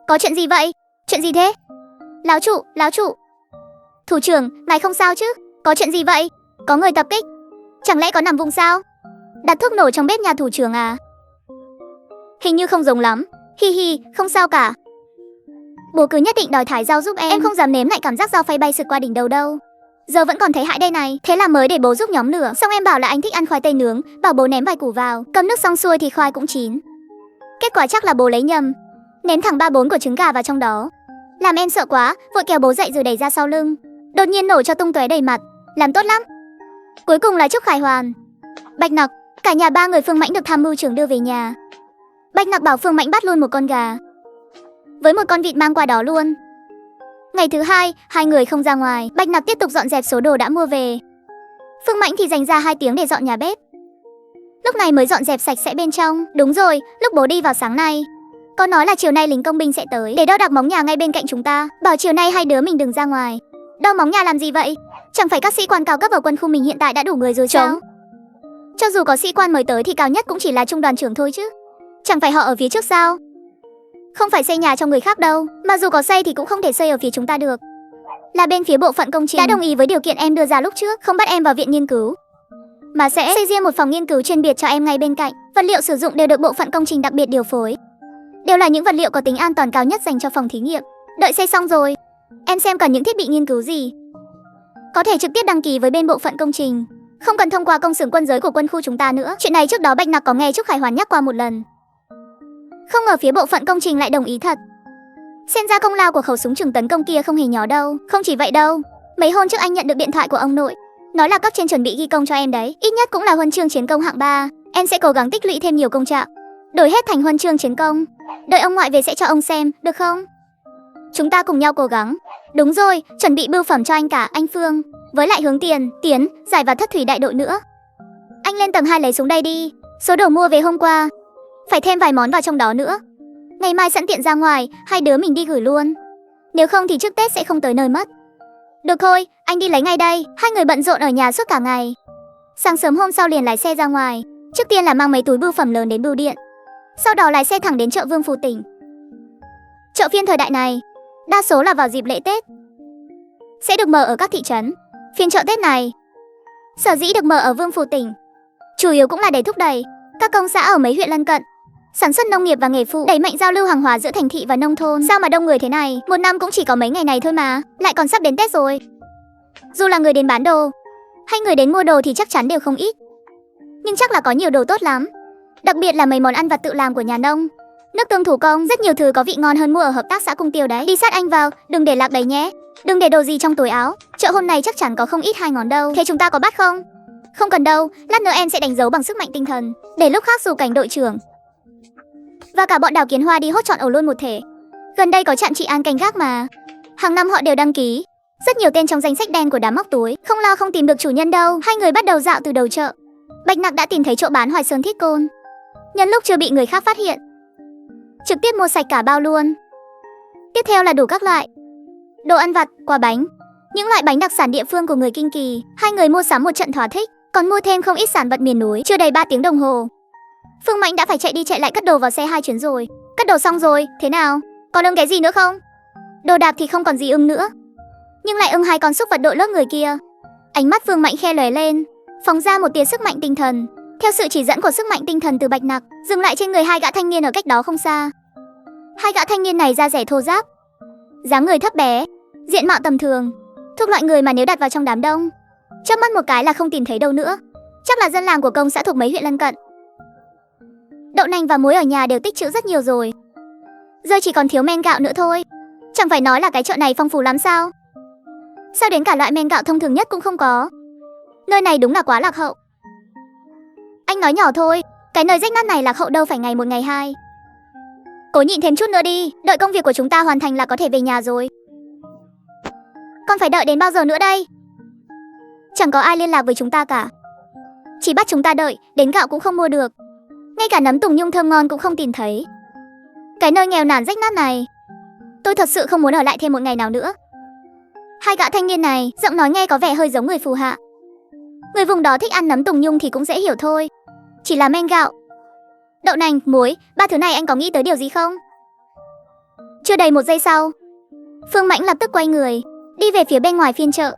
Có chuyện gì vậy? Chuyện gì thế? Láo trụ. Thủ trưởng, ngài không sao chứ? Có chuyện gì vậy? Có người tập kích. Chẳng lẽ có nằm vùng sao? Đặt thuốc nổ trong bếp nhà thủ trưởng à? Hình như không giống lắm. Hi hi, không sao cả. Bố cứ nhất định đòi thải dao giúp em không dám nếm lại cảm giác dao phay bay sượt qua đỉnh đầu đâu. Giờ vẫn còn thấy hại đây này. Thế là mới để bố giúp nhóm lửa. Xong em bảo là anh thích ăn khoai tây nướng, bảo bố ném vài củ vào. Cơm nước xong xuôi thì khoai cũng chín. Kết quả chắc là bố lấy nhầm, ném thẳng 3-4 quả trứng gà vào trong đó. Làm em sợ quá, vội kéo bố dậy rồi đẩy ra sau lưng. Đột nhiên nổ cho tung tóe đầy mặt. Làm tốt lắm. Cuối cùng là Trúc Khải Hoàn, Bạch Nặc, cả nhà 3 người Phương Mãnh được tham mưu trưởng đưa về nhà. Bạch Nặc bảo Phương Mãnh bắt luôn một con gà với một con vịt mang qua đó luôn. Ngày thứ 2, 2 người không ra ngoài. Bạch Nặc tiếp tục dọn dẹp số đồ đã mua về. Phương Mãnh thì dành ra 2 tiếng để dọn nhà bếp. Lúc này mới dọn dẹp sạch sẽ bên trong. Đúng rồi, lúc bố đi vào sáng nay, con nói là chiều nay lính công binh sẽ tới để đo đạc móng nhà ngay bên cạnh chúng ta. Bảo chiều nay hai đứa mình đừng ra ngoài. Đo móng nhà làm gì vậy? Chẳng phải các sĩ quan cao cấp ở quân khu mình hiện tại đã đủ người rồi sao? Cho dù có sĩ quan mới tới thì cao nhất cũng chỉ là trung đoàn trưởng thôi chứ. Chẳng phải họ ở phía trước sao? Không phải xây nhà cho người khác đâu. Mà dù có xây thì cũng không thể xây ở phía chúng ta được. Là bên phía bộ phận công trình đã đồng ý với điều kiện em đưa ra lúc trước, không bắt em vào viện nghiên cứu, mà sẽ xây riêng một phòng nghiên cứu chuyên biệt cho em ngay bên cạnh. Vật liệu sử dụng đều được bộ phận công trình đặc biệt điều phối. Đều là những vật liệu có tính an toàn cao nhất dành cho phòng thí nghiệm. Đợi xây xong rồi, em xem cần những thiết bị nghiên cứu gì, có thể trực tiếp đăng ký với bên bộ phận công trình, không cần thông qua công xưởng quân giới của quân khu chúng ta nữa. Chuyện này trước đó Bạch Nặc có nghe Trúc Khải Hoàn nhắc qua một lần. Không ngờ phía bộ phận công trình lại đồng ý thật. Xem ra công lao của khẩu súng trường tấn công kia không hề nhỏ đâu. Không chỉ vậy đâu, mấy hôm trước anh nhận được điện thoại của ông nội, nói là cấp trên chuẩn bị ghi công cho em đấy. Ít nhất cũng là huân chương chiến công hạng 3. Em sẽ cố gắng tích lũy thêm nhiều công trạng, đổi hết thành huân chương chiến công. Đợi ông ngoại về sẽ cho ông xem, được không? Chúng ta cùng nhau cố gắng. Đúng rồi, chuẩn bị bưu phẩm cho anh cả, anh Phương. Với lại Hướng Tiền, Tiến, Giải và Thất Thủy đại đội nữa. Anh lên tầng 2 lấy xuống đây đi. Số đồ mua về hôm qua, phải thêm vài món vào trong đó nữa. Ngày mai sẵn tiện ra ngoài, hai đứa mình đi gửi luôn. Nếu không thì trước Tết sẽ không tới nơi mất. Được thôi, anh đi lấy ngay đây. Hai người bận rộn ở nhà suốt cả ngày. Sáng sớm hôm sau liền lái xe ra ngoài. Trước tiên là mang mấy túi bưu phẩm lớn đến bưu điện, sau đó lái xe thẳng đến chợ Vương Phủ tỉnh. Chợ phiên thời đại này đa số là vào dịp lễ Tết, sẽ được mở ở các thị trấn. Phiên chợ Tết này sở dĩ được mở ở Vương Phủ tỉnh, chủ yếu cũng là để thúc đẩy các công xã ở mấy huyện lân cận sản xuất nông nghiệp và nghề phụ, đẩy mạnh giao lưu hàng hóa giữa thành thị và nông thôn. Sao mà đông người thế này? Một năm cũng chỉ có mấy ngày này thôi mà, lại còn sắp đến Tết rồi. Dù là người đến bán đồ hay người đến mua đồ thì chắc chắn đều không ít, nhưng chắc là có nhiều đồ tốt lắm. Đặc biệt là mấy món ăn vặt tự làm của nhà nông, nước tương thủ công, rất nhiều thứ có vị ngon hơn mua ở hợp tác xã Cung Tiêu đấy. Đi sát anh vào, đừng để lạc đấy nhé. Đừng để đồ gì trong túi áo. Chợ hôm nay chắc chắn có không ít 2 ngón đâu. Thế chúng ta có bắt không? Không cần đâu, lát nữa em sẽ đánh dấu bằng sức mạnh tinh thần, để lúc khác dù cảnh đội trưởng và cả bọn Đào Kiến Hoa đi hốt trọn ổ luôn một thể. Gần đây có trạm trị an canh gác mà, hàng năm họ đều đăng ký rất nhiều tên trong danh sách đen của đám móc túi. Không lo không tìm được chủ nhân đâu. Hai người bắt đầu dạo từ đầu chợ. Bạch Nặc đã tìm thấy chỗ bán Hoài Sơn Thiết Côn, nhân lúc chưa bị người khác phát hiện, trực tiếp mua sạch cả bao luôn. Tiếp theo là đủ các loại đồ ăn vặt, quà bánh, những loại bánh đặc sản địa phương của người Kinh Kỳ. Hai người mua sắm một trận thỏa thích, còn mua thêm không ít sản vật miền núi. Chưa đầy 3 tiếng đồng hồ, Phương Mãnh đã phải chạy đi chạy lại cất đồ vào xe 2 chuyến rồi. Cất đồ xong rồi, thế nào? Còn ưng cái gì nữa không? Đồ đạc thì không còn gì ưng nữa, nhưng lại ưng 2 con xúc vật đội lớp người kia. Ánh mắt Phương Mãnh khe lóe lên, phóng ra một tia sức mạnh tinh thần. Theo sự chỉ dẫn của sức mạnh tinh thần từ Bạch Nặc, dừng lại trên người 2 gã thanh niên ở cách đó không xa. 2 gã thanh niên này da dẻ thô ráp, dáng người thấp bé, diện mạo tầm thường, thuộc loại người mà nếu đặt vào trong đám đông, chớp mắt một cái là không tìm thấy đâu nữa. Chắc là dân làng của công xã thuộc mấy huyện lân cận. Đậu nành và muối ở nhà đều tích trữ rất nhiều rồi, giờ chỉ còn thiếu men gạo nữa thôi. Chẳng phải nói là cái chợ này phong phú lắm sao? Sao đến cả loại men gạo thông thường nhất cũng không có? Nơi này đúng là quá lạc hậu. Anh nói nhỏ thôi, cái nơi rách nát này lạc hậu đâu phải ngày 1 ngày 2. Cố nhịn thêm chút nữa đi, đợi công việc của chúng ta hoàn thành là có thể về nhà rồi. Còn phải đợi đến bao giờ nữa đây? Chẳng có ai liên lạc với chúng ta cả, chỉ bắt chúng ta đợi, đến gạo cũng không mua được, ngay cả nấm tùng nhung thơm ngon cũng không tìm thấy. Cái nơi nghèo nàn rách nát này, tôi thật sự không muốn ở lại thêm một ngày nào nữa. 2 gã thanh niên này, giọng nói nghe có vẻ hơi giống người phù hạ. Người vùng đó thích ăn nấm tùng nhung thì cũng dễ hiểu thôi, chỉ là men gạo, đậu nành, muối, 3 thứ này anh có nghĩ tới điều gì không? Chưa đầy 1 giây sau, Phương Mãnh lập tức quay người, đi về phía bên ngoài phiên chợ.